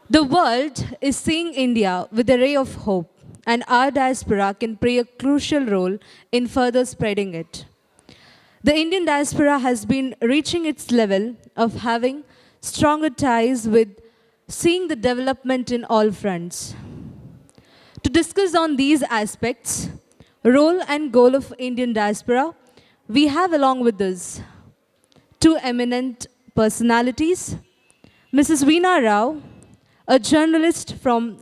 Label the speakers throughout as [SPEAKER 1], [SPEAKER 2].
[SPEAKER 1] The world is seeing India with a ray of hope, and our diaspora can play a crucial role in further spreading it. The Indian diaspora has been reaching its level of having stronger ties with seeing the development in all fronts. To discuss on these aspects, role and goal of Indian diaspora, we have along with us two eminent personalities, Mrs. Veena Rao, a journalist from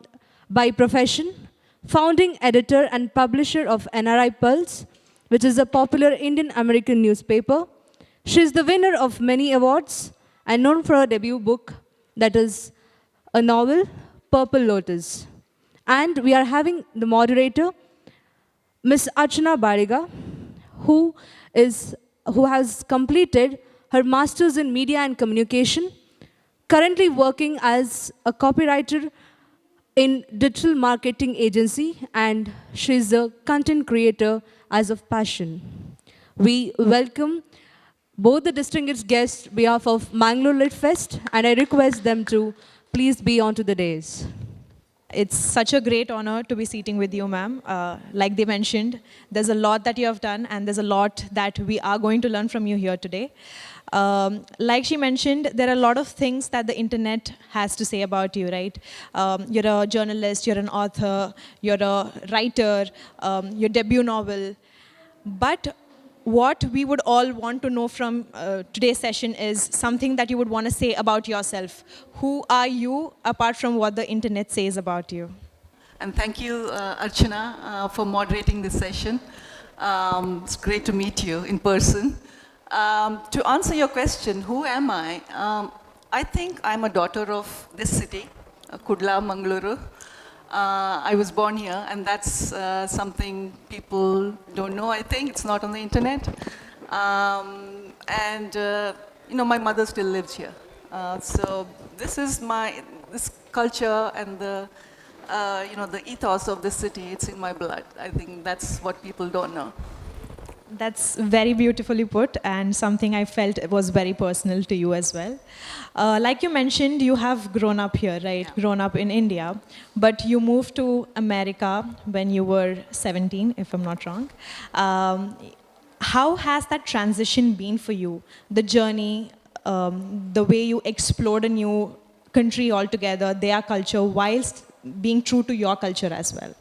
[SPEAKER 1] by profession, founding editor and publisher of NRI Pulse, which is a popular Indian American newspaper. She is the winner of many awards and known for her debut book, that is a novel, Purple Lotus. And we are having the moderator, Miss Archana Baliga, who, who has completed her master's in media and communication, currently working as a copywriter in digital marketing agency, and she's a content creator as of passion. We welcome both the distinguished guests on behalf of Mangalore Lit Fest, and I request them to please be onto the dais.
[SPEAKER 2] It's such a great honor to be sitting with you, ma'am. Like they mentioned, there's a lot that you have done, and there's a lot that we are going to learn from you here today. Like she mentioned, there are a lot of things that the internet has to say about you, right? You're a journalist, you're an author, you're a writer, your debut novel. But what we would all want to know from today's session is something that you would want to say about yourself. Who are you apart from what the internet says about you?
[SPEAKER 3] And thank you, Archana, for moderating this session. It's great to meet you in person. To answer your question, who am I? I think I'm a daughter of this city, Kudla, Mangaluru. I was born here, and that's something people don't know, I think. It's not on the internet. You know, my mother still lives here. So this is this culture and the, you know, the ethos of the city, it's in my blood. I think that's what people don't know.
[SPEAKER 2] That's very beautifully put, and something I felt was very personal to you as well. Like you mentioned, you have grown up here, right? Yeah. Grown up in India, but you moved to America when you were 17, if I'm not wrong. How has that transition been for you? The journey, the way you explored a new country altogether, their culture, whilst being true to your culture as well?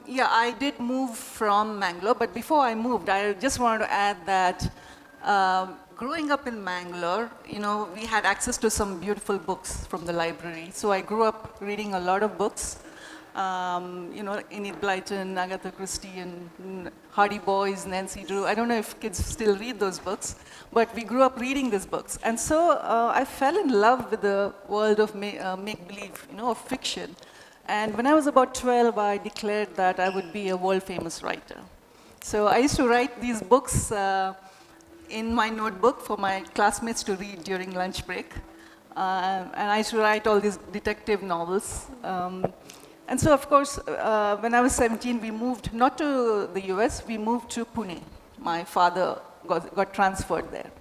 [SPEAKER 3] Yeah, I did move from Mangalore, but before I moved, I just wanted to add that growing up in Mangalore, you know, we had access to some beautiful books from the library. So I grew up reading a lot of books, you know, Enid Blyton, Agatha Christie, and Hardy Boys, Nancy Drew. I don't know if kids still read those books, but we grew up reading these books. And so I fell in love with the world of make-believe, you know, of fiction. And when I was about 12, I declared that I would be a world-famous writer. So I used to write these books in my notebook for my classmates to read during lunch break. And I used to write all these detective novels. And so, of course, when I was 17, we moved, not to the US, we moved to Pune. My father got transferred there.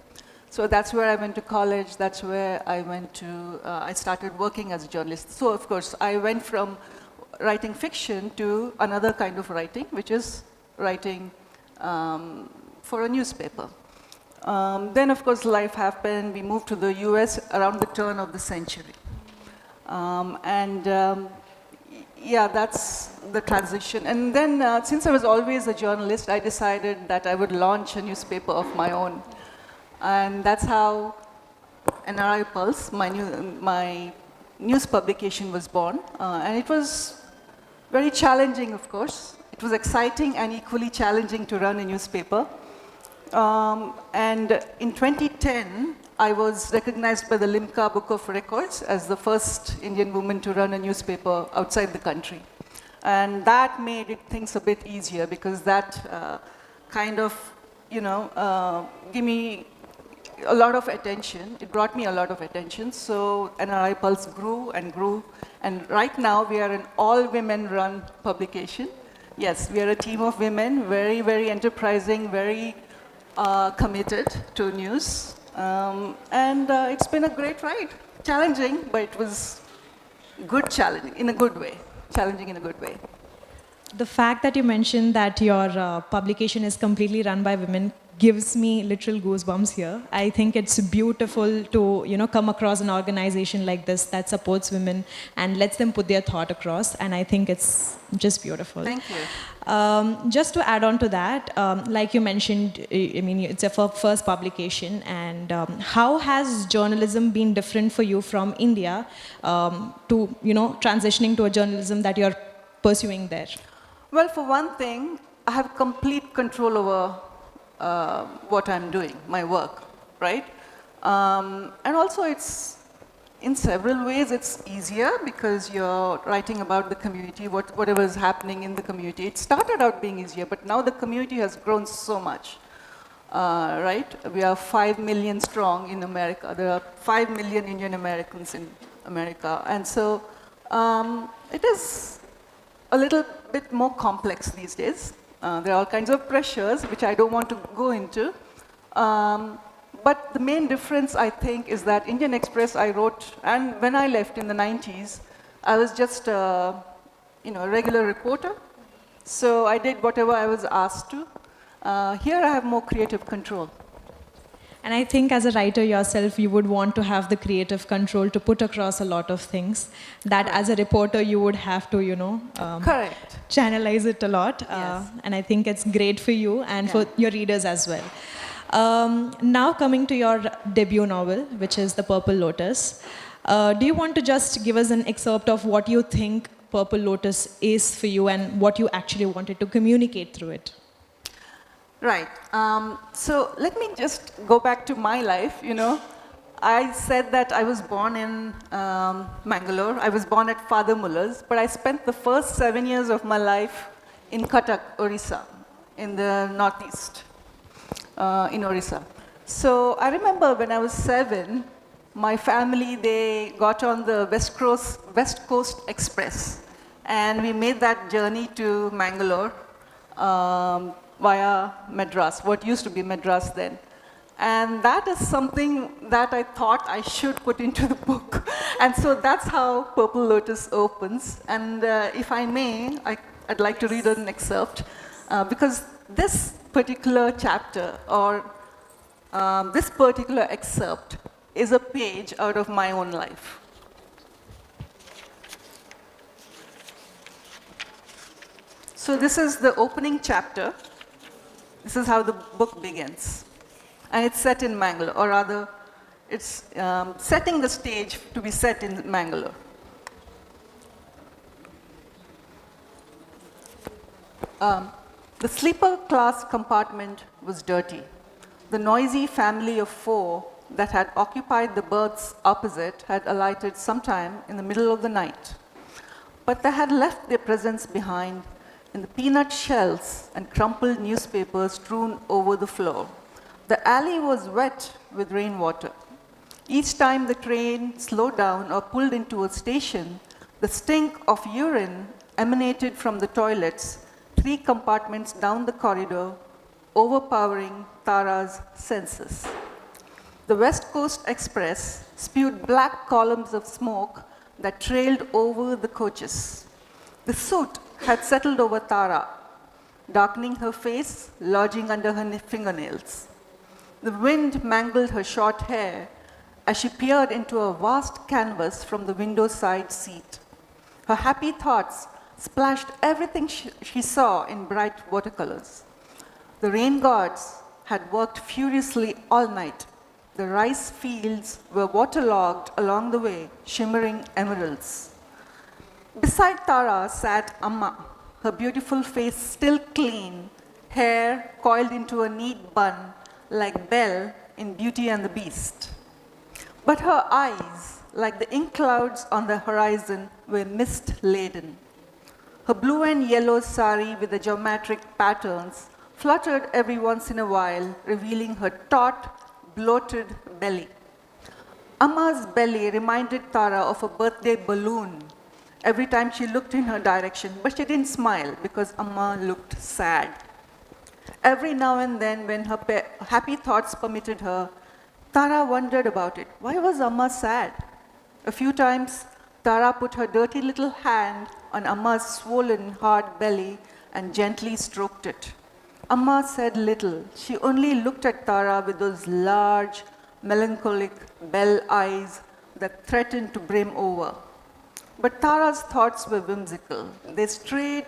[SPEAKER 3] So that's where I went to college, that's where I went to, I started working as a journalist. So of course, I went from writing fiction to another kind of writing, which is writing for a newspaper. Then of course, life happened. We moved to the US around the turn of the century. Yeah, that's the transition. And then since I was always a journalist, I decided that I would launch a newspaper of my own. And that's how NRI Pulse, my news publication, was born. And it was very challenging, of course. It was exciting and equally challenging to run a newspaper. And in 2010, I was recognized by the Limca Book of Records as the first Indian woman to run a newspaper outside the country. And that made things a bit easier because that kind of, you know, gave me a lot of attention. It brought me a lot of attention. So NRI Pulse grew and grew. And right now, we are an all-women-run publication. Yes, we are a team of women, very, very enterprising, very committed to news. And it's been a great ride. Challenging, but it was good challenging, in a good way. Challenging in a good way.
[SPEAKER 2] The fact that you mentioned that your publication is completely run by women gives me literal goosebumps here. I think it's beautiful to come across an organization like this that supports women and lets them put their thought across. And I think it's just beautiful.
[SPEAKER 3] Thank you.
[SPEAKER 2] Just to add on to that, like you mentioned, I mean, it's a first publication. And how has journalism been different for you from India to transitioning to a journalism that you're pursuing there?
[SPEAKER 3] Well, for one thing, I have complete control over what I'm doing, my work, right? And also it's, in several ways, it's easier because you're writing about the community, whatever is happening in the community. It started out being easier, but now the community has grown so much, right? We are 5 million strong in America. There are 5 million Indian Americans in America. And so it is a little bit more complex these days. There are all kinds of pressures, which I don't want to go into. But the main difference, I think, is that Indian Express I wrote, and when I left in the 90s, I was just a regular reporter. So I did whatever I was asked to. Here I have more creative control.
[SPEAKER 2] And I think as a writer yourself, you would want to have the creative control to put across a lot of things that as a reporter you would have to,
[SPEAKER 3] Correct.
[SPEAKER 2] channelize it a lot.
[SPEAKER 3] Yes.
[SPEAKER 2] And I think it's great for you and for your readers as well. Now coming to your debut novel, which is The Purple Lotus. Do you want to just give us an excerpt of what you think Purple Lotus is for you and what you actually wanted to communicate through it?
[SPEAKER 3] Right. So let me just go back to my life. I said that I was born in Mangalore. I was born at Father Muller's, but I spent the first 7 years of my life in Cuttack, Orissa, in the northeast, in Orissa. So I remember when I was 7, my family, they got on the West Coast Express, and we made that journey to Mangalore. Via Madras, what used to be Madras then. And that is something that I thought I should put into the book. And so that's how Purple Lotus opens. And if I may, I'd like to read an excerpt, because this particular chapter, or this particular excerpt, is a page out of my own life. So this is the opening chapter. This is how the book begins. And it's set in Mangalore, or rather, it's setting the stage to be set in Mangalore. The sleeper class compartment was dirty. The noisy family of 4 that had occupied the berths opposite had alighted sometime in the middle of the night. But they had left their presence behind in the peanut shells and crumpled newspapers strewn over the floor. The alley was wet with rainwater. Each time the train slowed down or pulled into a station, the stink of urine emanated from the toilets 3 compartments down the corridor, overpowering Tara's senses. The West Coast Express spewed black columns of smoke that trailed over the coaches. The soot had settled over Tara, darkening her face, lodging under her fingernails. The wind mangled her short hair as she peered into a vast canvas from the window side seat. Her happy thoughts splashed everything she saw in bright watercolors. The rain gods had worked furiously all night. The rice fields were waterlogged along the way, shimmering emeralds. Beside Tara sat Amma, her beautiful face still clean, hair coiled into a neat bun like Belle in Beauty and the Beast. But her eyes, like the ink clouds on the horizon, were mist-laden. Her blue and yellow sari with the geometric patterns fluttered every once in a while, revealing her taut, bloated belly. Amma's belly reminded Tara of a birthday balloon every time she looked in her direction, but she didn't smile because Amma looked sad. Every now and then, when her happy thoughts permitted her, Tara wondered about it. Why was Amma sad? A few times, Tara put her dirty little hand on Amma's swollen, hard belly and gently stroked it. Amma said little. She only looked at Tara with those large, melancholic bell eyes that threatened to brim over. But Tara's thoughts were whimsical. They strayed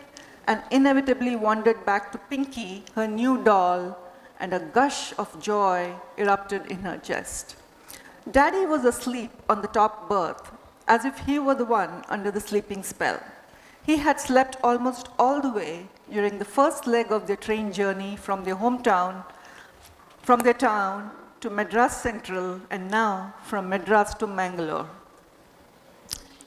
[SPEAKER 3] and inevitably wandered back to Pinky, her new doll, and a gush of joy erupted in her chest. Daddy was asleep on the top berth, as if he were the one under the sleeping spell. He had slept almost all the way during the first leg of their train journey from their town to Madras Central, and now from Madras to Mangalore.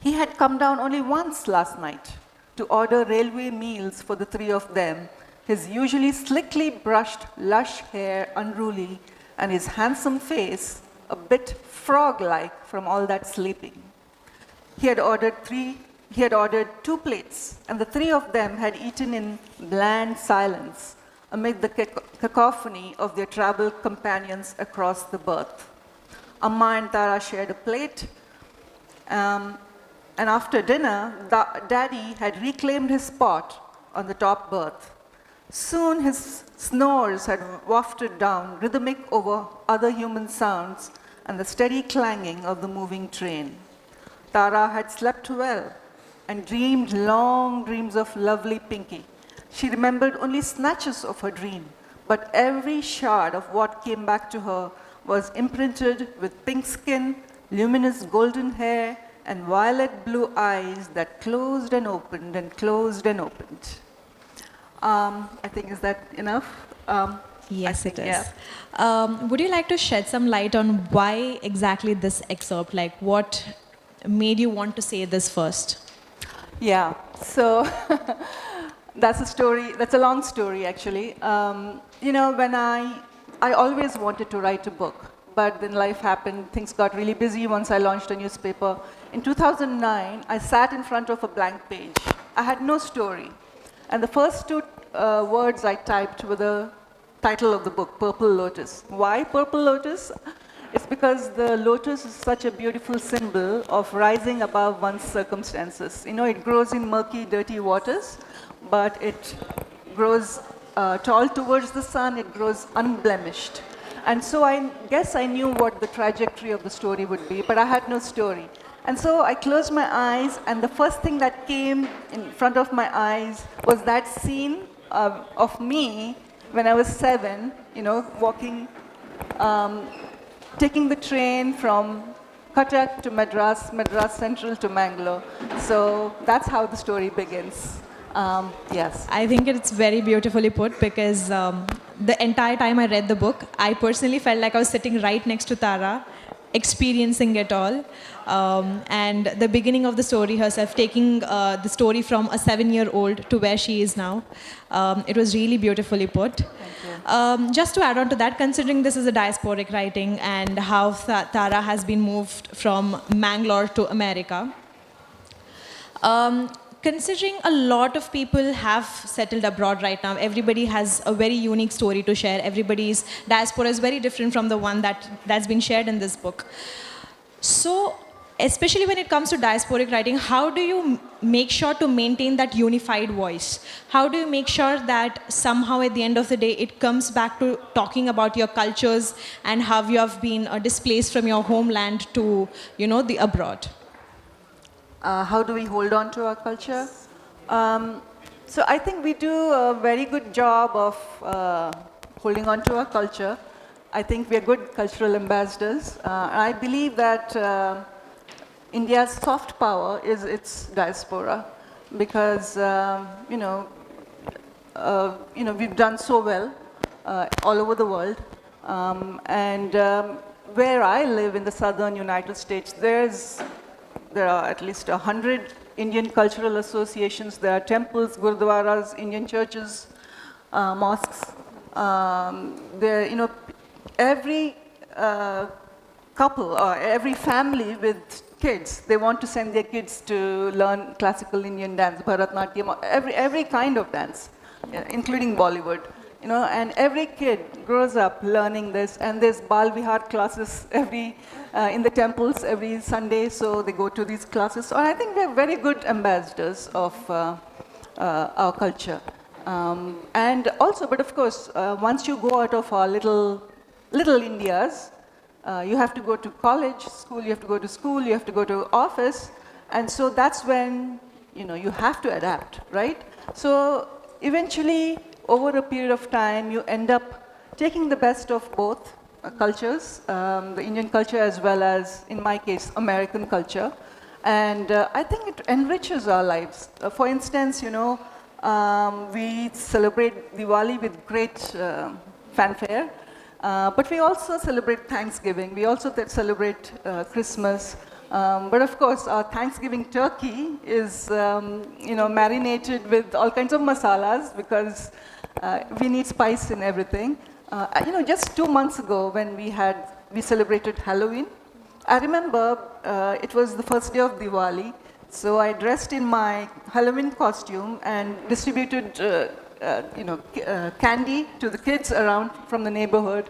[SPEAKER 3] He had come down only once last night to order railway meals for the three of them, his usually slickly brushed, lush hair unruly, and his handsome face a bit frog-like from all that sleeping. He had ordered 2 plates, and the three of them had eaten in bland silence amid the cacophony of their travel companions across the berth. Amma and Tara shared a plate, and after dinner, Daddy had reclaimed his spot on the top berth. Soon his snores had wafted down, rhythmic over other human sounds and the steady clanging of the moving train. Tara had slept well and dreamed long dreams of lovely Pinky. She remembered only snatches of her dream, but every shard of what came back to her was imprinted with pink skin, luminous golden hair, and violet blue eyes that closed and opened and closed and opened. I think, is that enough?
[SPEAKER 2] Yes, it is.
[SPEAKER 3] Yeah.
[SPEAKER 2] Would you like to shed some light on why exactly this excerpt? Like, what made you want to say this first?
[SPEAKER 3] Yeah, so that's a story, that's a long story actually. When I always wanted to write a book, but then life happened, things got really busy once I launched a newspaper. In 2009, I sat in front of a blank page. I had no story. And the first 2 words I typed were the title of the book, Purple Lotus. Why Purple Lotus? It's because the lotus is such a beautiful symbol of rising above one's circumstances. It grows in murky, dirty waters, but it grows tall towards the sun, it grows unblemished. And so I guess I knew what the trajectory of the story would be, but I had no story. And so I closed my eyes, and the first thing that came in front of my eyes was that scene of me when I was 7, walking, taking the train from Cuttack to Madras, Madras Central to Mangalore. So that's how the story begins. Yes.
[SPEAKER 2] I think it's very beautifully put because the entire time I read the book, I personally felt like I was sitting right next to Tara, experiencing it all. And the beginning of the story herself, taking the story from a 7-year-old to where she is now, it was really beautifully put.
[SPEAKER 3] Thank you.
[SPEAKER 2] Just to add on to that, considering this is a diasporic writing and how Tara has been moved from Mangalore to America, considering a lot of people have settled abroad right now, everybody has a very unique story to share. Everybody's diaspora is very different from the one that's been shared in this book. So, especially when it comes to diasporic writing, how do you make sure to maintain that unified voice? How do you make sure that somehow at the end of the day, it comes back to talking about your cultures and how you have been displaced from your homeland to, the abroad?
[SPEAKER 3] How do we hold on to our culture? So I think we do a very good job of holding on to our culture. I think we are good cultural ambassadors. I believe that India's soft power is its diaspora because, we've done so well all over the world. Where I live in the southern United States, there are at least 100 Indian cultural associations. There are temples, gurdwaras, Indian churches, mosques. Every couple or every family with kids, they want to send their kids to learn classical Indian dance, Bharatnatyam, every kind of dance, including Bollywood. and every kid grows up learning this, and there's Bal Vihar classes in the temples every Sunday, so they go to these classes. So I think we're very good ambassadors of our culture. And also, but of course, once you go out of our little Indias, you have to go to college, school, you have to go to school, you have to go to office, and so that's when, you have to adapt, right? So eventually, over a period of time, you end up taking the best of both cultures, the Indian culture as well as, in my case, American culture. And I think it enriches our lives. For instance, we celebrate Diwali with great fanfare, but we also celebrate Thanksgiving. We also celebrate Christmas. But of course, our Thanksgiving turkey is, marinated with all kinds of masalas because we need spice in everything. Just 2 months ago when we celebrated Halloween, I remember it was the first day of Diwali, so I dressed in my Halloween costume and distributed, candy to the kids around from the neighborhood.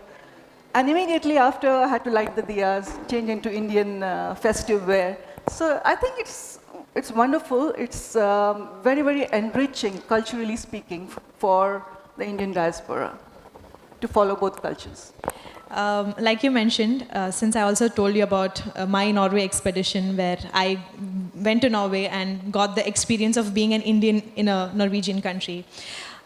[SPEAKER 3] And immediately after, I had to light the diyas, change into Indian festive wear. So I think it's wonderful. It's very, very enriching, culturally speaking, for the Indian diaspora to follow both cultures.
[SPEAKER 2] Like you mentioned, since I also told you about my Norway expedition where I went to Norway and got the experience of being an Indian in a Norwegian country.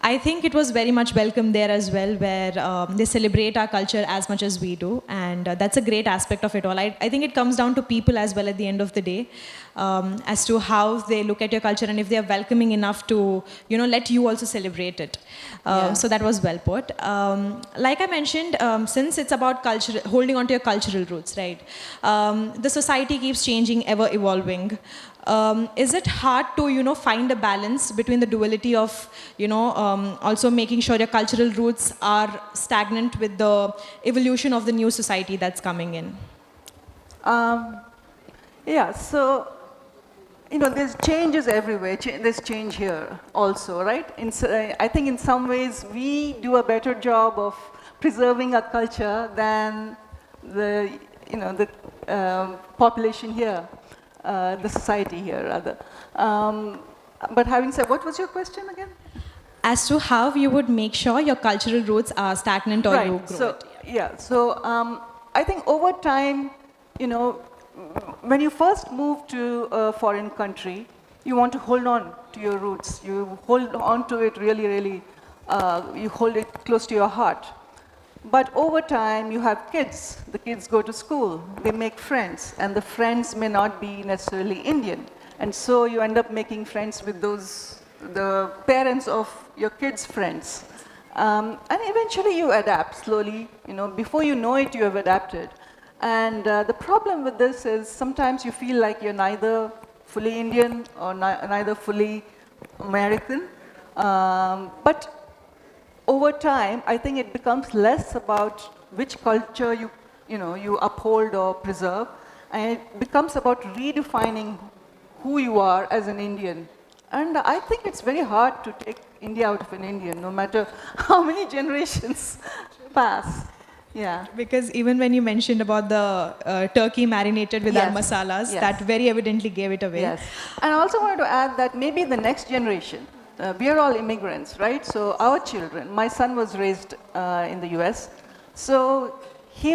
[SPEAKER 2] I think it was very much welcome there as well, where they celebrate our culture as much as we do, and that's a great aspect of it all. I think it comes down to people as well at the end of the day, as to how they look at your culture and if they are welcoming enough to, let you also celebrate it. So that was well put. Like I mentioned, since it's about culture, holding on to your cultural roots, right? The society keeps changing, ever evolving. Is it hard to, find a balance between the duality of, also making sure your cultural roots are stagnant with the evolution of the new society that's coming in?
[SPEAKER 3] So, there's changes everywhere. There's change here also, right? I think in some ways we do a better job of preserving our culture than the population here. The society here, rather. But having said, what was your question again?
[SPEAKER 2] As to how you would make sure your cultural roots are stagnant or you grow it.
[SPEAKER 3] So I think over time, when you first move to a foreign country, you want to hold on to your roots. You hold on to it really, really, you hold it close to your heart. But over time, you have kids. The kids go to school. They make friends. And the friends may not be necessarily Indian. And so you end up making friends with the parents of your kids' friends. And eventually you adapt slowly. Before you know it, you have adapted. And the problem with this is sometimes you feel like you're neither fully Indian or neither fully American. But over time, I think it becomes less about which culture you uphold or preserve, and it becomes about redefining who you are as an Indian. And I think it's very hard to take India out of an Indian, no matter how many generations pass. Yeah.
[SPEAKER 2] Because even when you mentioned about the turkey marinated with our masalas, that very evidently gave it away.
[SPEAKER 3] Yes. And I also wanted to add that maybe the next generation, we are all immigrants, right? So our children, my son was raised in the US, so he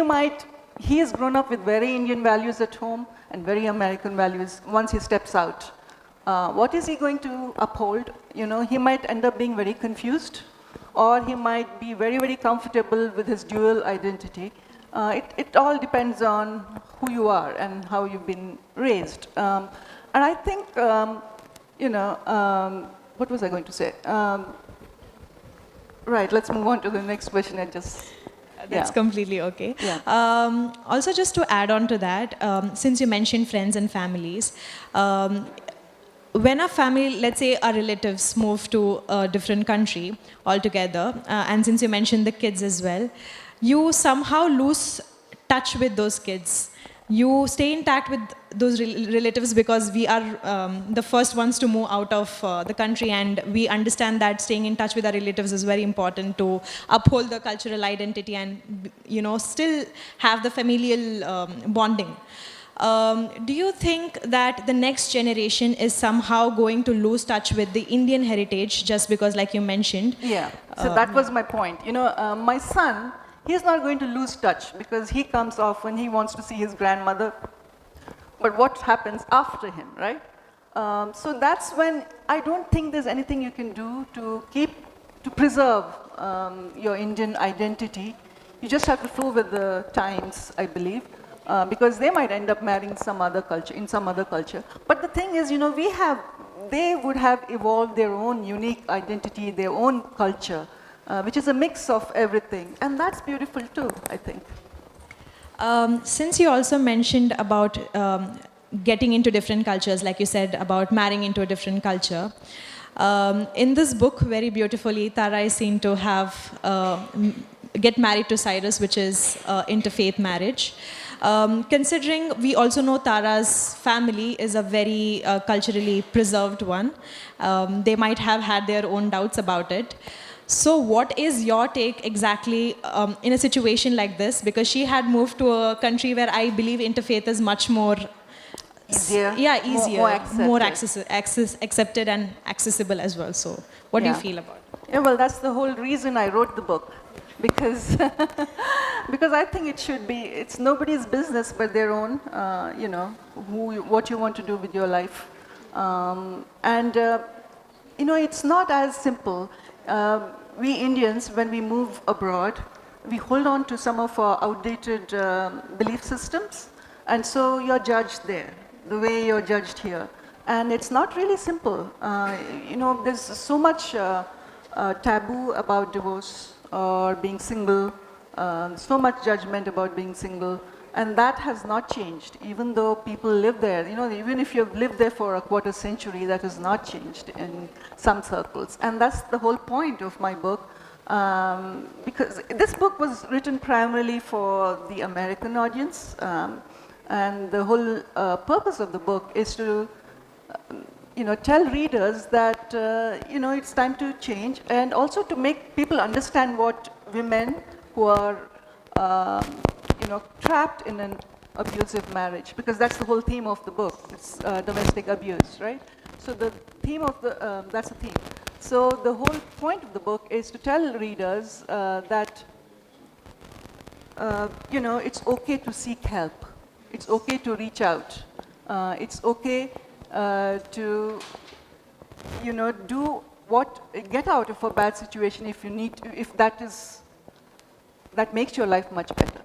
[SPEAKER 3] has grown up with very Indian values at home and very American values once he steps out. What is he going to uphold? He might end up being very confused, or he might be very, very comfortable with his dual identity. It all depends on who you are and how you've been raised. And I think, what was I going to say? Right, let's move on to the next question.
[SPEAKER 2] That's completely okay.
[SPEAKER 3] Yeah.
[SPEAKER 2] Also, just to add on to that, since you mentioned friends and families, when a family, let's say our relatives move to a different country altogether, and since you mentioned the kids as well, you somehow lose touch with those kids. you stay intact with those relatives because we are the first ones to move out of the country, and we understand that staying in touch with our relatives is very important to uphold the cultural identity and still have the familial bonding. Do you think that the next generation is somehow going to lose touch with the Indian heritage just because, like you mentioned?
[SPEAKER 3] Yeah, so that was my point. My son, he's not going to lose touch because he comes often, he wants to see his grandmother. But what happens after him, right? So that's when I don't think there's anything you can do to preserve your Indian identity. You just have to flow with the times, I believe. Because they might end up marrying some other culture, in some other culture. But the thing is, they would have evolved their own unique identity, their own culture, which is a mix of everything. And that's beautiful too, I think.
[SPEAKER 2] Since you also mentioned about getting into different cultures, like you said about marrying into a different culture, in this book, very beautifully, Tara is seen to have get married to Cyrus, which is interfaith marriage. Considering we also know Tara's family is a very culturally preserved one, they might have had their own doubts about it. So what is your take exactly in a situation like this? Because she had moved to a country where I believe interfaith is much more
[SPEAKER 3] easier,
[SPEAKER 2] easier, more accepted and accessible as well. So what do you feel about it?
[SPEAKER 3] Yeah, well, that's the whole reason I wrote the book. Because because I think it should be, it's nobody's business but their own, what you want to do with your life. It's not as simple. We Indians, when we move abroad, we hold on to some of our outdated belief systems, and so you're judged there, the way you're judged here. And it's not really simple. There's so much taboo about divorce or being single, so much judgment about being single, and that has not changed, even though people live there. Even if you've lived there for a quarter century, that has not changed in some circles. And that's the whole point of my book, because this book was written primarily for the American audience, and the whole purpose of the book is to tell readers that, it's time to change, and also to make people understand what women who are, trapped in an abusive marriage, because that's the whole theme of the book. It's domestic abuse, right? So the theme of the, that's the theme. So the whole point of the book is to tell readers that, it's okay to seek help. It's okay to reach out. It's okay to, get out of a bad situation if you need to, if that makes your life much better.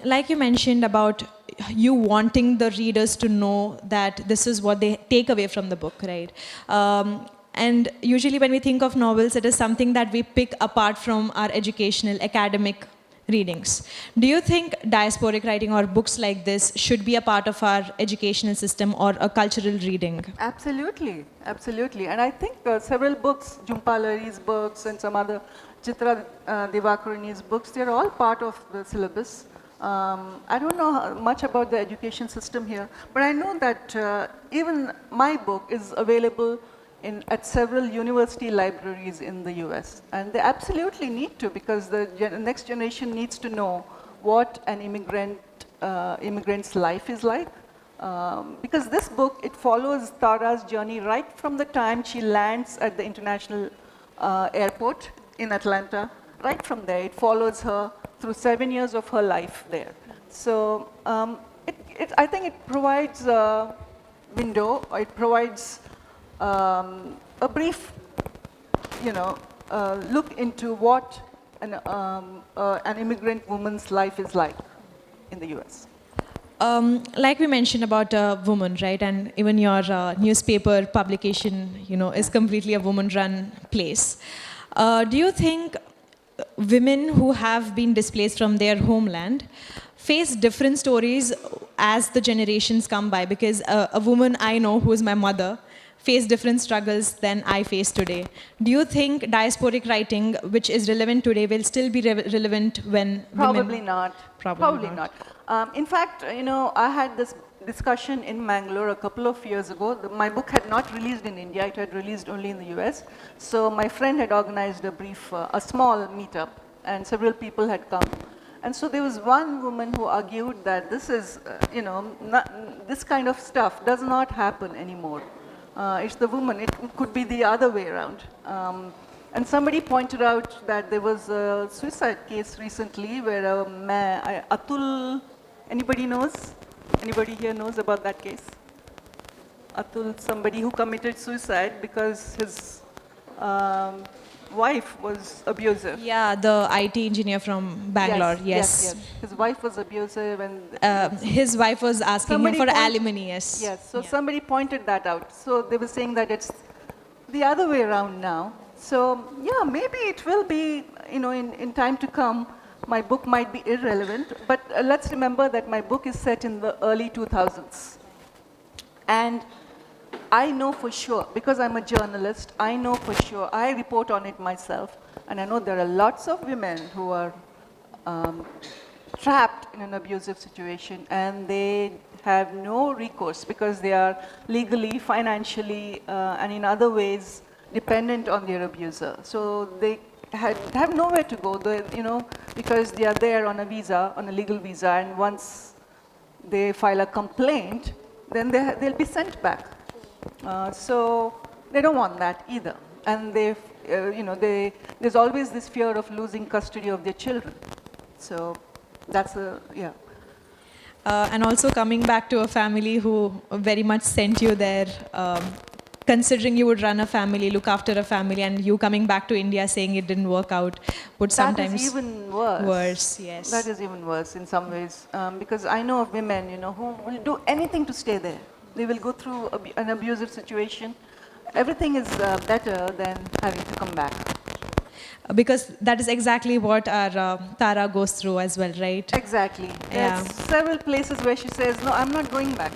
[SPEAKER 2] Like you mentioned about you wanting the readers to know that this is what they take away from the book, right? And usually when we think of novels, it is something that we pick apart from our educational, academic readings. Do you think diasporic writing or books like this should be a part of our educational system or a cultural reading?
[SPEAKER 3] Absolutely, absolutely. And I think several books, Jhumpalari's books and some other Chitra Divakaruni's books, they're all part of the syllabus. I don't know much about the education system here, but I know that even my book is available at several university libraries in the US. And they absolutely need to, because the next generation needs to know what an immigrant's life is like. Because this book, it follows Tara's journey right from the time she lands at the international airport in Atlanta. Right from there, it follows her through 7 years of her life there. So I think it provides a window, or it provides a brief, look into what an immigrant woman's life is like in the US.
[SPEAKER 2] Like we mentioned about a woman, right? And even your newspaper publication, is completely a woman-run place. Do you think women who have been displaced from their homeland face different stories as the generations come by? Because a woman I know, who is my mother, face different struggles than I face today. Do you think diasporic writing, which is relevant today, will still be relevant when
[SPEAKER 3] Probably
[SPEAKER 2] women...
[SPEAKER 3] not.
[SPEAKER 2] Probably
[SPEAKER 3] not.
[SPEAKER 2] not.
[SPEAKER 3] In fact, I had this discussion in Mangalore a couple of years ago. My book had not released in India, it had released only in the US. So my friend had organized a small meetup, and several people had come. And so there was one woman who argued that this is, this kind of stuff does not happen anymore. It's the woman, it could be the other way around. And somebody pointed out that there was a suicide case recently where a man, Atul, anybody knows? Anybody here knows about that case? Atul, somebody who committed suicide because his wife was abusive.
[SPEAKER 2] Yeah, the IT engineer from Bangalore, yes.
[SPEAKER 3] His wife was abusive and
[SPEAKER 2] His wife was asking him for alimony, yes.
[SPEAKER 3] Yes, so somebody pointed that out. So they were saying that it's the other way around now. So yeah, maybe it will be, in time to come, my book might be irrelevant, but let's remember that my book is set in the early 2000s. And I know for sure, because I'm a journalist, I know for sure, I report on it myself, and I know there are lots of women who are trapped in an abusive situation, and they have no recourse because they are legally, financially, and in other ways dependent on their abuser. So they have nowhere to go, because they are there on a visa, on a legal visa, and once they file a complaint, then they'll be sent back. So they don't want that either. And there's always this fear of losing custody of their children. So that's yeah.
[SPEAKER 2] And also coming back to a family who very much sent you there, considering you would run a family, look after a family, and you coming back to India saying it didn't work out, would sometimes...
[SPEAKER 3] That is even worse.
[SPEAKER 2] Worse, yes.
[SPEAKER 3] That is even worse in some ways. Because I know of women, who will do anything to stay there. They will go through an abusive situation. Everything is better than having to come back.
[SPEAKER 2] Because that is exactly what our Tara goes through as well, right?
[SPEAKER 3] Exactly.
[SPEAKER 2] Yeah.
[SPEAKER 3] There's several places where she says, no, I'm not going back,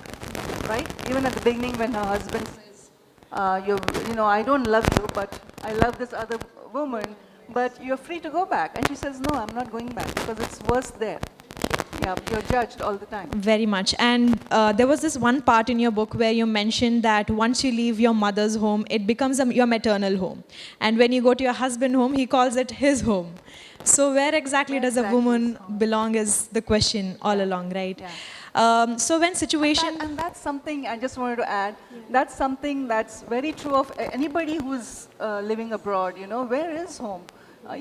[SPEAKER 3] right? Even at the beginning when her husband says, I don't love you, but I love this other woman, but you're free to go back. And she says, no, I'm not going back because it's worse there. Yeah, you're judged all the time.
[SPEAKER 2] Very much. And there was this one part in your book where you mentioned that once you leave your mother's home, it becomes your maternal home. And when you go to your husband's home, he calls it his home. So where exactly does a woman belong is the question all along, right?
[SPEAKER 3] Yeah.
[SPEAKER 2] So when situation...
[SPEAKER 3] And that's something I just wanted to add. That's something that's very true of anybody who's living abroad, where is home?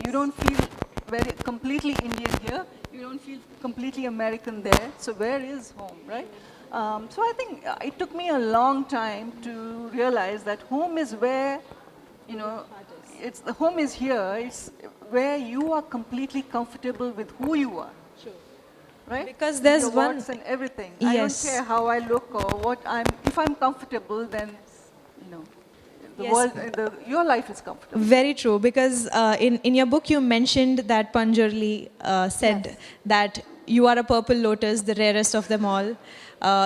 [SPEAKER 3] You don't feel very completely Indian here. You don't feel completely American there. So where is home, right? So I think it took me a long time to realize that home is where, the home is here. It's where you are completely comfortable with who you are. Sure. Right?
[SPEAKER 2] Because there's
[SPEAKER 3] your
[SPEAKER 2] one...
[SPEAKER 3] wants and everything.
[SPEAKER 2] Yes.
[SPEAKER 3] I don't care how I look or what if I'm comfortable, then, the world, your life is comfortable.
[SPEAKER 2] Very true, because in your book you mentioned that Panjurli said that you are a purple lotus, the rarest of them all.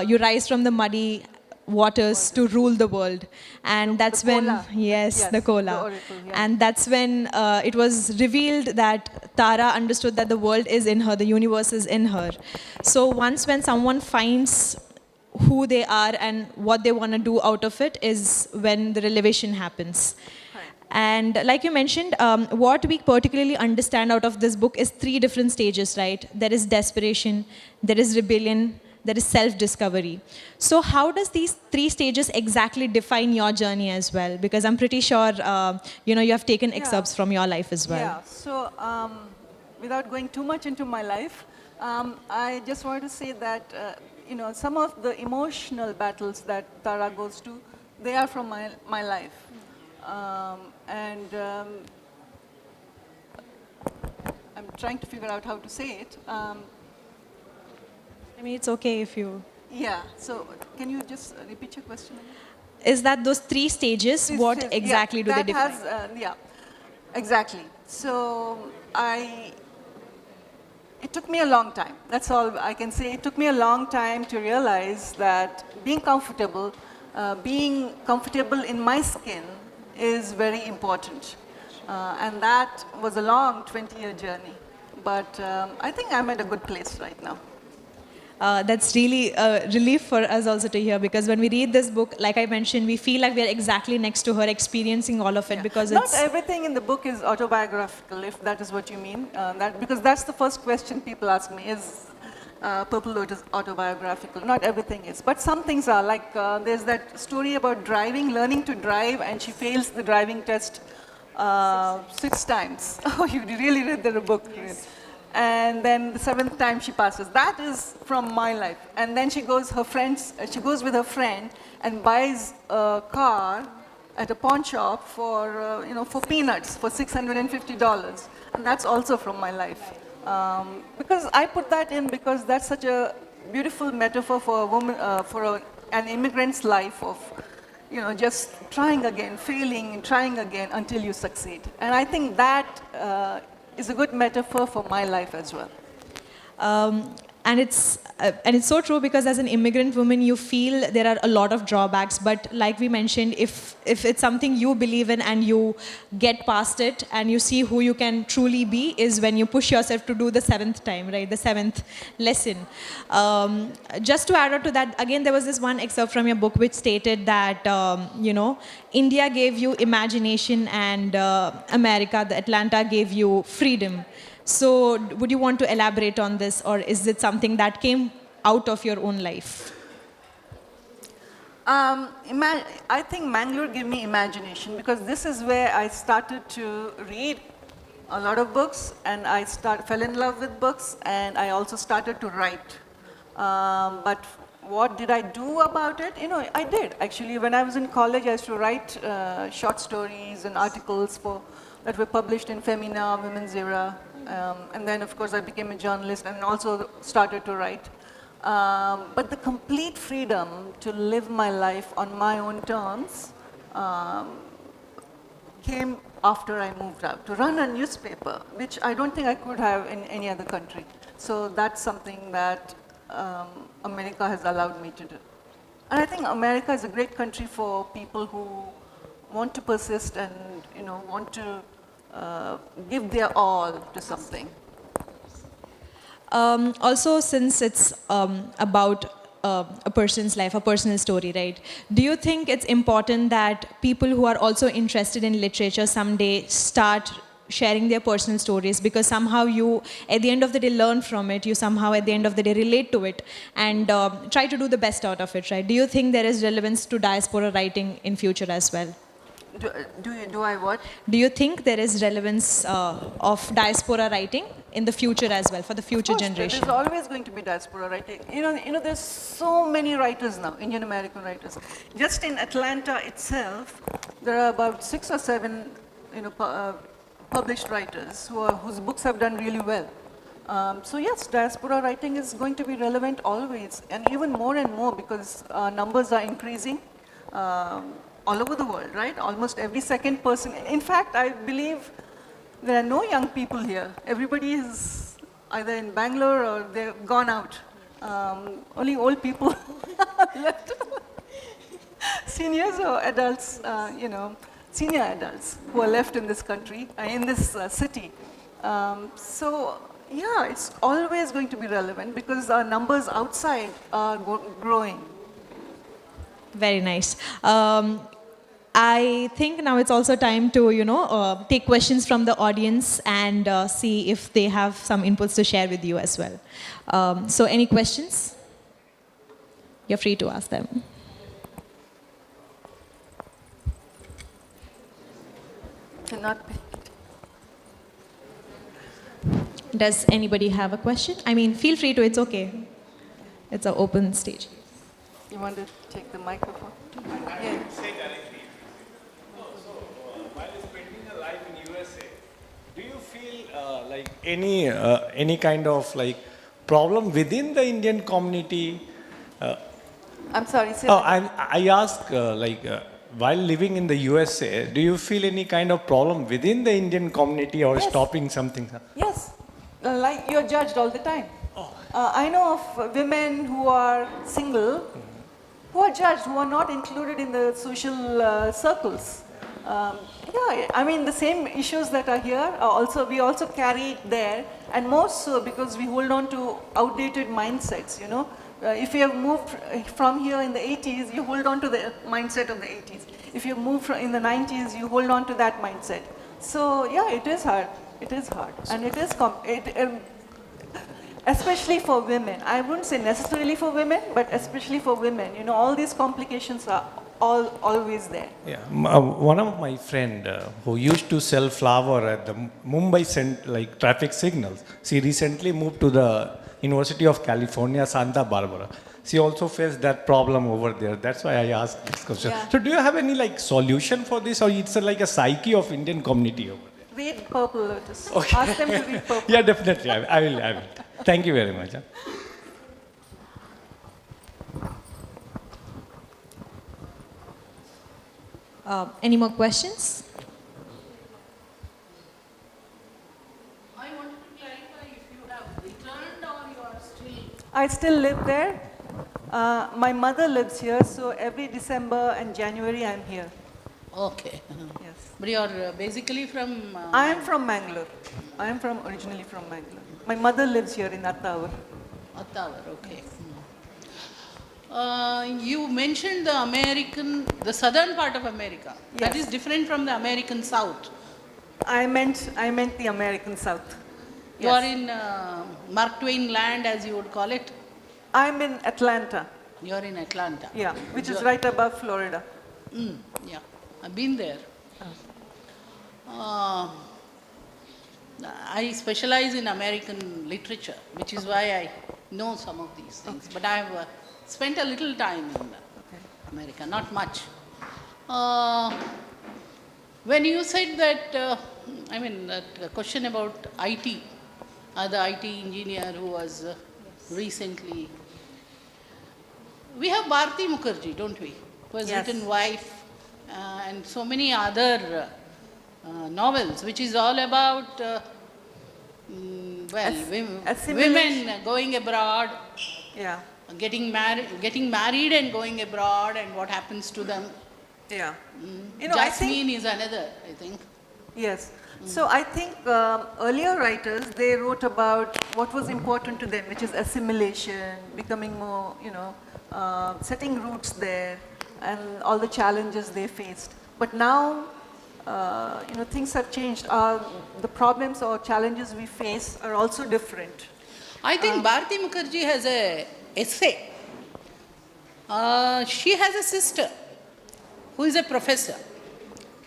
[SPEAKER 2] You rise from the muddy waters to rule the world. And that's
[SPEAKER 3] the
[SPEAKER 2] when,
[SPEAKER 3] kola.
[SPEAKER 2] yes, the kola.
[SPEAKER 3] The oracle, yeah.
[SPEAKER 2] And that's when it was revealed that Tara understood that the world is in her, the universe is in her. So once when someone finds who they are and what they want to do out of it is when the revelation happens.
[SPEAKER 3] Right.
[SPEAKER 2] And like you mentioned, what we particularly understand out of this book is 3 different stages, right? There is desperation, there is rebellion, there is self-discovery. So how does these 3 stages exactly define your journey as well? Because I'm pretty sure, you have taken excerpts from your life as well.
[SPEAKER 3] Yeah, so without going too much into my life, I just wanted to say that some of the emotional battles that Tara goes to, they are from my life. I'm trying to figure out how to say it.
[SPEAKER 2] I mean, it's okay if you...
[SPEAKER 3] Yeah, so can you just repeat your question again?
[SPEAKER 2] Is that those 3 stages, what exactly do they define?
[SPEAKER 3] Yeah, exactly. So it took me a long time. That's all I can say. It took me a long time to realize that being comfortable being comfortable in my skin is very important. And that was a long 20-year journey. But I think I'm at a good place right now.
[SPEAKER 2] That's really a relief for us also to hear, because when we read this book, like I mentioned, we feel like we are exactly next to her, experiencing all of it, because
[SPEAKER 3] Not
[SPEAKER 2] it's...
[SPEAKER 3] everything in the book is autobiographical, if that is what you mean. Because that's the first question people ask me, is Purple Lotus autobiographical? Not everything is, but some things are. Like there's that story about driving, learning to drive, and she fails the driving test 6 times. Oh, you really read the book. Yes. And then the 7th time she passes. That is from my life. And then she goes with her friend and buys a car at a pawn shop for, for peanuts, for $650. And that's also from my life. Because I put that in because that's such a beautiful metaphor for a woman, an immigrant's life of, just trying again, failing, and trying again until you succeed. And I think that is a good metaphor for my life as well.
[SPEAKER 2] And it's so true, because as an immigrant woman, you feel there are a lot of drawbacks. But like we mentioned, if it's something you believe in and you get past it and you see who you can truly be, is when you push yourself to do the 7th time, right? The 7th lesson. Just to add on to that, again, there was this one excerpt from your book which stated that, India gave you imagination and America, the Atlanta, gave you freedom. So would you want to elaborate on this, or is it something that came out of your own life?
[SPEAKER 3] I think Mangalore gave me imagination, because this is where I started to read a lot of books, and I fell in love with books, and I also started to write. But what did I do about it? I did. Actually, when I was in college, I used to write short stories and articles that were published in Femina, Women's Era. And then, of course, I became a journalist and also started to write. But the complete freedom to live my life on my own terms came after I moved out. To run a newspaper, which I don't think I could have in any other country. So that's something that America has allowed me to do. And I think America is a great country for people who want to persist and want to give their all to something.
[SPEAKER 2] Also, since it's about a person's life, a personal story, right? Do you think it's important that people who are also interested in literature someday start sharing their personal stories, because somehow you, at the end of the day, learn from it, you somehow at the end of the day relate to it and try to do the best out of it, right? Do you think there is relevance to diaspora writing in future as well?
[SPEAKER 3] Do I what?
[SPEAKER 2] Do you think there is relevance of diaspora writing in the future as well, for the future generation?
[SPEAKER 3] There's always going to be diaspora writing. There's so many writers now, Indian American writers. Just in Atlanta itself, there are about 6 or 7, published writers whose books have done really well. So yes, diaspora writing is going to be relevant always, and even more and more, because numbers are increasing. All over the world, right? Almost every second person. In fact, I believe there are no young people here. Everybody is either in Bangalore or they've gone out. Only old people left. Seniors or adults, senior adults who are left in this country, in this city. So, yeah, it's always going to be relevant because our numbers outside are growing.
[SPEAKER 2] Very nice. I think now it's also time to, take questions from the audience and see if they have some inputs to share with you as well. So any questions? You're free to ask them.
[SPEAKER 3] Cannot be.
[SPEAKER 2] Does anybody have a question? I mean, feel free to, it's okay. It's an open stage.
[SPEAKER 3] You want to take the microphone? Yeah.
[SPEAKER 4] While spending a life in USA, do you feel like any kind of problem within the Indian community?
[SPEAKER 3] I'm sorry.
[SPEAKER 4] I ask while living in the USA, do you feel any kind of problem within the Indian community or stopping something?
[SPEAKER 3] Yes, like you're judged all the time. I know of women who are single who are judged, who are not included in the social circles. Yeah, I mean the same issues that are here are also we also carry it there, and more so because we hold on to outdated mindsets. You know, if you have moved from here in the 80s, you hold on to the mindset of the 80s. If you move in the 90s, you hold on to that mindset. So yeah, it is hard. It is hard, and it is especially for women. I wouldn't say necessarily for women, but especially for women. You know, all these complications are always there.
[SPEAKER 4] Yeah, one of my friend who used to sell flower at the Mumbai like traffic signals, she recently moved to the University of California, Santa Barbara. She also faced that problem over there. That's why I asked this question.
[SPEAKER 3] Yeah.
[SPEAKER 4] So do you have any like solution for this, or it's like a psyche of Indian community over there?
[SPEAKER 3] Read Purple Lotus.
[SPEAKER 4] Okay.
[SPEAKER 3] Ask them to read Purple.
[SPEAKER 4] Yeah, definitely. I will. Thank you very much.
[SPEAKER 2] Any more questions?
[SPEAKER 5] I wanted to clarify if you have returned or you are still.
[SPEAKER 3] I still live there. My mother lives here, so every December and January I'm here.
[SPEAKER 5] Okay.
[SPEAKER 3] Yes.
[SPEAKER 5] But you are basically from.
[SPEAKER 3] I am from Mangalore. I am originally from Mangalore. My mother lives here in Attawar.
[SPEAKER 5] Ottawa, okay. You mentioned the southern part of America. That
[SPEAKER 3] Yes.
[SPEAKER 5] is different from the American South.
[SPEAKER 3] I meant the American South.
[SPEAKER 5] You are in Mark Twain land, as you would call it.
[SPEAKER 3] I'm in Atlanta.
[SPEAKER 5] You are in Atlanta.
[SPEAKER 3] Yeah, which is right above Florida.
[SPEAKER 5] Yeah, I've been there. I specialize in American literature, which is why I know some of these things. But I have spent a little time in America, not much. When you said that, that question about IT, the IT engineer who was recently. We have Bharati Mukherjee, don't we? Who has written Wife and so many other novels, which is all about women going abroad, getting married and going abroad, and what happens to them.
[SPEAKER 3] Yeah.
[SPEAKER 5] Jasmine is another, I think.
[SPEAKER 3] Yes. So I think earlier writers, they wrote about what was important to them, which is assimilation, becoming more, setting roots there, and all the challenges they faced. But now, things have changed. The problems or challenges we face are also different.
[SPEAKER 5] I think Bharati Mukherjee has an essay. She has a sister who is a professor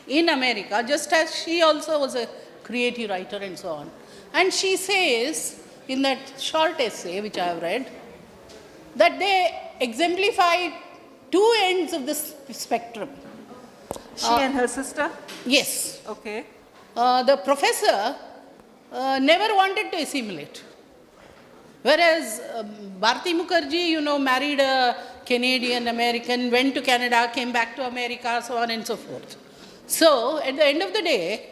[SPEAKER 5] in America, just as she also was a creative writer and so on. And she says, in that short essay which I have read, that they exemplify two ends of the spectrum.
[SPEAKER 3] She and her sister?
[SPEAKER 5] Yes.
[SPEAKER 3] Okay.
[SPEAKER 5] The professor never wanted to assimilate. Whereas Bharati Mukherjee, married a Canadian American, went to Canada, came back to America, so on and so forth. So, at the end of the day,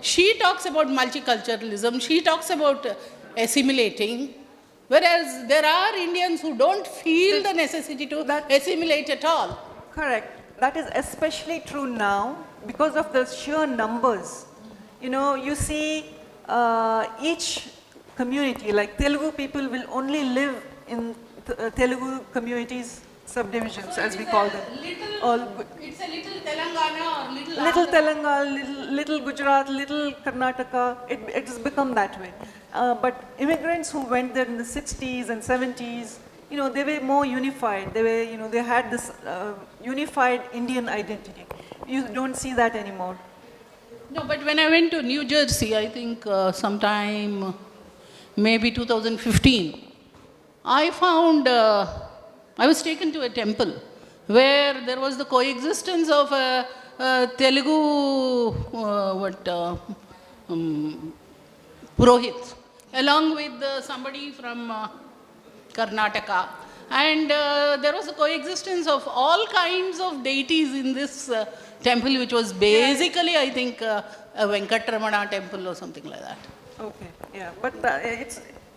[SPEAKER 5] she talks about multiculturalism, she talks about assimilating, whereas there are Indians who don't feel the necessity to assimilate at all.
[SPEAKER 3] Correct. That is especially true now because of the sheer numbers. You see each community, like Telugu people will only live in Telugu communities, subdivisions,
[SPEAKER 5] So
[SPEAKER 3] as we call them.
[SPEAKER 5] It's a little Telangana or
[SPEAKER 3] Little Telangana, little Gujarat, little Karnataka, it has become that way. But immigrants who went there in the 60s and 70s, they were more unified. They had this unified Indian identity. You don't see that anymore.
[SPEAKER 5] No, but when I went to New Jersey, I think sometime, maybe 2015, I found, I was taken to a temple where there was the coexistence of Telugu, Purohit, along with somebody from Karnataka. And there was a coexistence of all kinds of deities in this temple, which was basically, I think, a Venkatramana temple or something like that.
[SPEAKER 3] Okay, yeah. But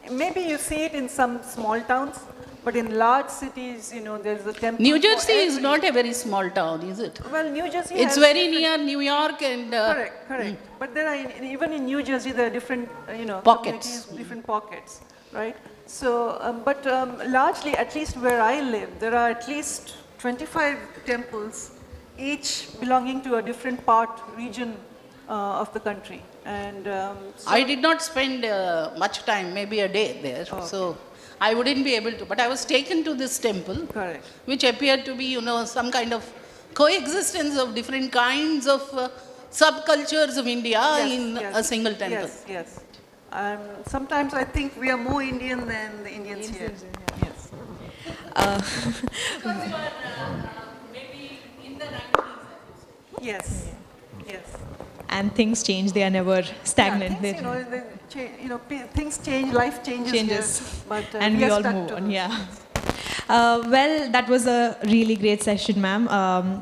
[SPEAKER 3] maybe you see it in some small towns, But in large cities, you know, there's a temple.
[SPEAKER 5] New
[SPEAKER 3] for
[SPEAKER 5] Jersey is
[SPEAKER 3] every-
[SPEAKER 5] not a very small town, is it?
[SPEAKER 3] Well, New Jersey
[SPEAKER 5] It's
[SPEAKER 3] has
[SPEAKER 5] very
[SPEAKER 3] different-
[SPEAKER 5] near New York and
[SPEAKER 3] Correct, correct. But there are, even in New Jersey, there are different, you know,
[SPEAKER 5] Pockets.
[SPEAKER 3] communities, different pockets, right? So, largely, at least where I live, there are at least 25 temples, each belonging to a different region of the country. And
[SPEAKER 5] I did not spend much time, maybe a day there, so I wouldn't be able to. But I was taken to this temple,
[SPEAKER 3] correct.
[SPEAKER 5] which appeared to be, you know, some kind of coexistence of different kinds of subcultures of India in a single temple.
[SPEAKER 3] Yes, yes. Sometimes I think we are more Indian than the Indians here. Yes.
[SPEAKER 5] Because you are maybe in the 90s.
[SPEAKER 3] Yes, yes.
[SPEAKER 2] And things change, they are never stagnant.
[SPEAKER 3] Yeah, things change, life changes.
[SPEAKER 2] Changes.
[SPEAKER 3] Here, but
[SPEAKER 2] And we
[SPEAKER 3] are
[SPEAKER 2] all
[SPEAKER 3] stuck
[SPEAKER 2] move
[SPEAKER 3] to
[SPEAKER 2] on,
[SPEAKER 3] those.
[SPEAKER 2] yeah. Well, that was a really great session, ma'am.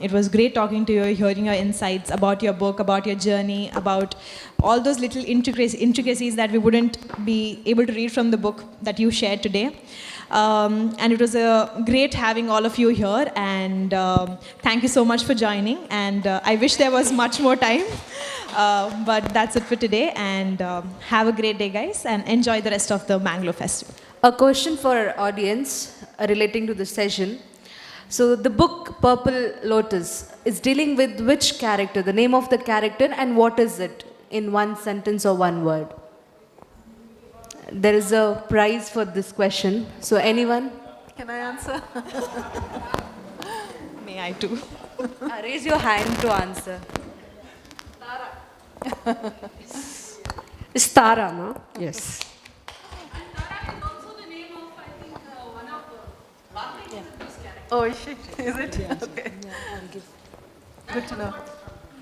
[SPEAKER 2] It was great talking to you, hearing your insights about your book, about your journey, about all those little intricacies that we wouldn't be able to read from the book that you shared today. And it was great having all of you here, and thank you so much for joining. And I wish there was much more time, but that's it for today. And have a great day, guys, and enjoy the rest of the Mangalore Festival.
[SPEAKER 1] A question for our audience relating to the session. So the book Purple Lotus is dealing with which character, the name of the character, and what is it in one sentence or one word? There is a prize for this question. So anyone?
[SPEAKER 3] Can I answer?
[SPEAKER 2] May I too?
[SPEAKER 1] Raise your hand to answer.
[SPEAKER 6] It's Tara, no? Yes.
[SPEAKER 3] Oh, is she? Is it? Okay. Good to know.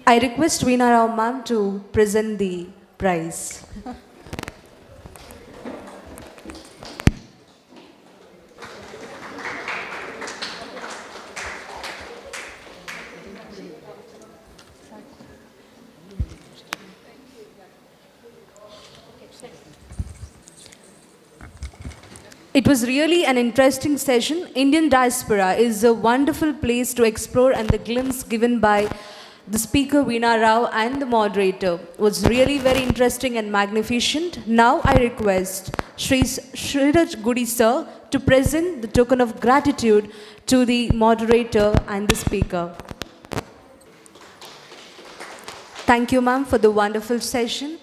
[SPEAKER 1] I request Veena Rao ma'am to present the prize. It was really an interesting session. Indian Diaspora is a wonderful place to explore, and the glimpse given by the speaker Veena Rao and the moderator was really very interesting and magnificent. Now I request Sri Sriraj Gudi sir to present the token of gratitude to the moderator and the speaker. Thank you, ma'am, for the wonderful session.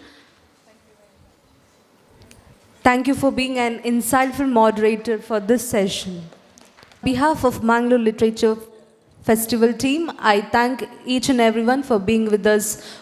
[SPEAKER 1] Thank you for being an insightful moderator for this session. On behalf of Mangalore Literature Festival team, I thank each and everyone for being with us